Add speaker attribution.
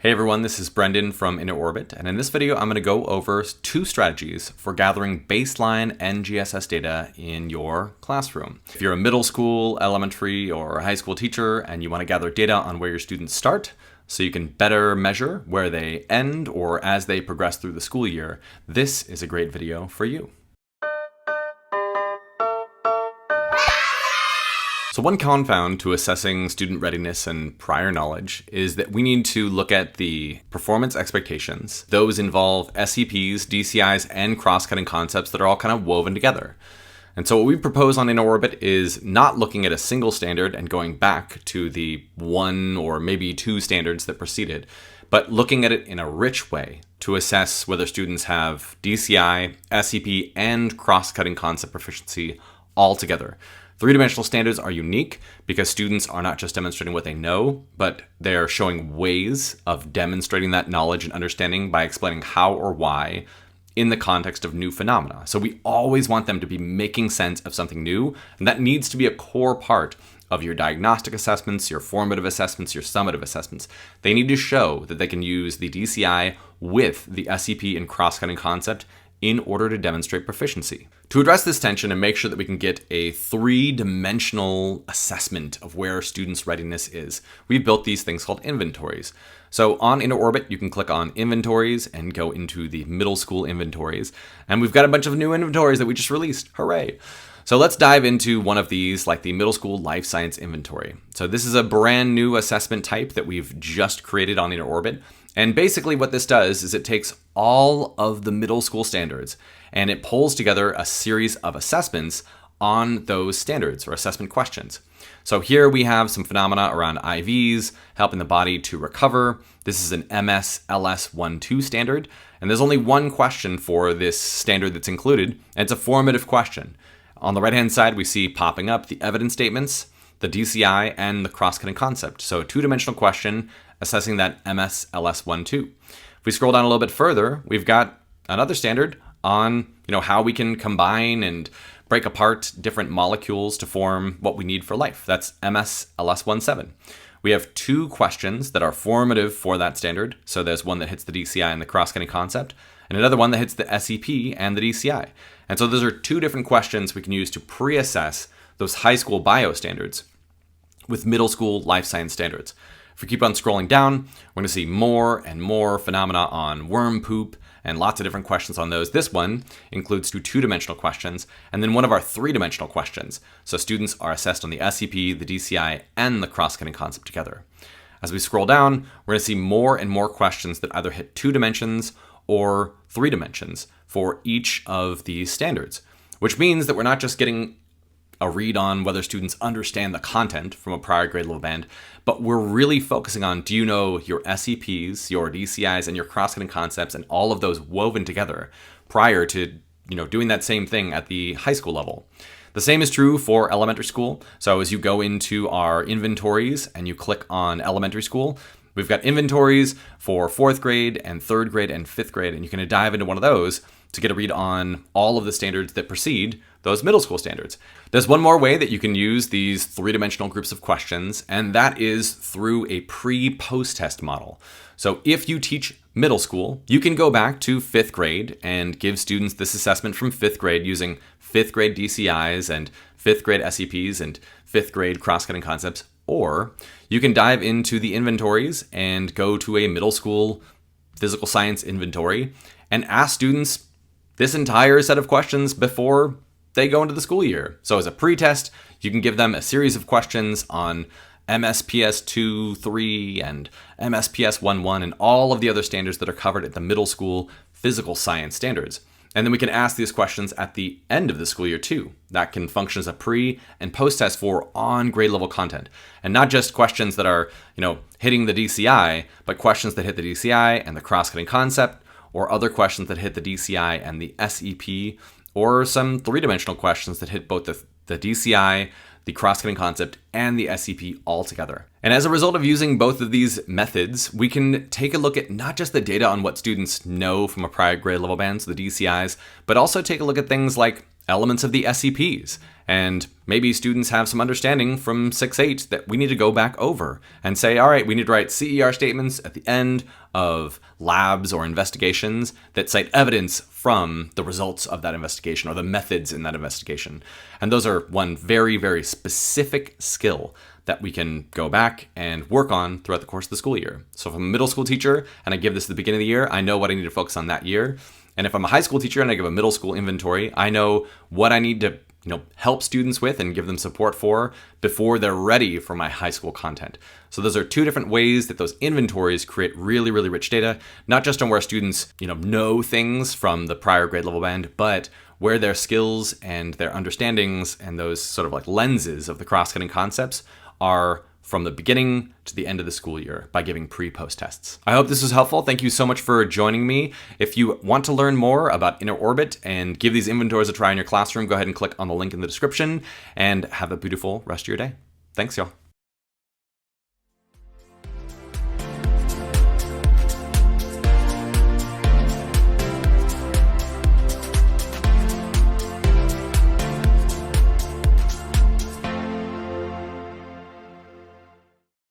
Speaker 1: Hey everyone, this is Brendan from Inner Orbit, and in this video I'm going to go over two strategies for gathering baseline NGSS data in your classroom. If you're a middle school, elementary, or high school teacher and you want to gather data on where your students start so you can better measure where they end or as they progress through the school year, this is a great video for you. So one confound to assessing student readiness and prior knowledge is that we need to look at the performance expectations. Those involve SEPs, DCIs, and cross-cutting concepts that are all kind of woven together. And so what we propose on Inner Orbit is not looking at a single standard and going back to the one or maybe two standards that preceded, but looking at it in a rich way to assess whether students have DCI, SEP, and cross-cutting concept proficiency all together. Three-dimensional standards are unique because students are not just demonstrating what they know, but they're showing ways of demonstrating that knowledge and understanding by explaining how or why in the context of new phenomena. So we always want them to be making sense of something new, and that needs to be a core part of your diagnostic assessments, your formative assessments, your summative assessments. They need to show that they can use the DCI with the SEP and cross-cutting concept in order to demonstrate proficiency. To address this tension and make sure that we can get a three-dimensional assessment of where students' readiness is, we've built these things called inventories. So on Inner Orbit, you can click on Inventories and go into the middle school inventories. And we've got a bunch of new inventories that we just released. Hooray! So let's dive into one of these, like the middle school life science inventory. So this is a brand new assessment type that we've just created on Inner Orbit. And basically what this does is it takes all of the middle school standards and it pulls together a series of assessments on those standards or assessment questions. So here we have some phenomena around IVs, helping the body to recover. This is an MS-LS12 standard, and there's only one question for this standard that's included, and it's a formative question. On the right-hand side, we see popping up the evidence statements, the DCI, and the cross-cutting concept. So a two-dimensional question assessing that MS-LS12. If we scroll down a little bit further, we've got another standard on how we can combine and break apart different molecules to form what we need for life. That's MS-LS17. We have two questions that are formative for that standard. So there's one that hits the DCI and the cross-cutting concept, and another one that hits the SEP and the DCI. And so those are two different questions we can use to pre-assess those high school bio standards with middle school life science standards. If we keep on scrolling down, we're going to see more and more phenomena on worm poop and lots of different questions on those. This one includes two-dimensional questions and then one of our three-dimensional questions. So students are assessed on the SEP, the DCI, and the cross-cutting concept together. As we scroll down, we're going to see more and more questions that either hit 2 dimensions or 3 dimensions for each of these standards, which means that we're not just getting a read on whether students understand the content from a prior grade level band, but we're really focusing on, do you know your SEPs, your DCIs, and your cross-cutting concepts, and all of those woven together prior to doing that same thing at the high school level. The same is true for elementary school. So as you go into our inventories and you click on elementary school, we've got inventories for 4th grade and 3rd grade and 5th grade, and you can dive into one of those to get a read on all of the standards that precede those middle school standards. There's one more way that you can use these three-dimensional groups of questions, and that is through a pre-post test model. So if you teach middle school, you can go back to 5th grade and give students this assessment from 5th grade using 5th grade DCIs and 5th grade SEPs and 5th grade cross-cutting concepts, or you can dive into the inventories and go to a middle school physical science inventory and ask students this entire set of questions before they go into the school year. So as a pretest, you can give them a series of questions on MSPS 2, 3, and MSPS 1, 1, and all of the other standards that are covered at the middle school physical science standards. And then we can ask these questions at the end of the school year too. That can function as a pre and post test for on grade level content. And not just questions that are, hitting the DCI, but questions that hit the DCI and the cross-cutting concept, or other questions that hit the DCI and the SEP, or some three-dimensional questions that hit both the DCI, the cross-cutting concept, and the SEP all together. And as a result of using both of these methods, we can take a look at not just the data on what students know from a prior grade level band, so the DCIs, but also take a look at things like elements of the SEPs. And maybe students have some understanding from 6-8 that we need to go back over and say, all right, we need to write CER statements at the end of labs or investigations that cite evidence from the results of that investigation or the methods in that investigation. And those are one very, very specific skill that we can go back and work on throughout the course of the school year. So if I'm a middle school teacher and I give this at the beginning of the year, I know what I need to focus on that year. And if I'm a high school teacher and I give a middle school inventory, I know what I need to help students with and give them support for before they're ready for my high school content. So those are two different ways that those inventories create really, really rich data, not just on where students, know things from the prior grade level band, but where their skills and their understandings and those sort of like lenses of the cross-cutting concepts are from the beginning to the end of the school year by giving pre-post tests. I hope this was helpful. Thank you so much for joining me. If you want to learn more about inner orbit and give these inventories a try in your classroom, go ahead and click on the link in the description and have a beautiful rest of your day. Thanks, y'all.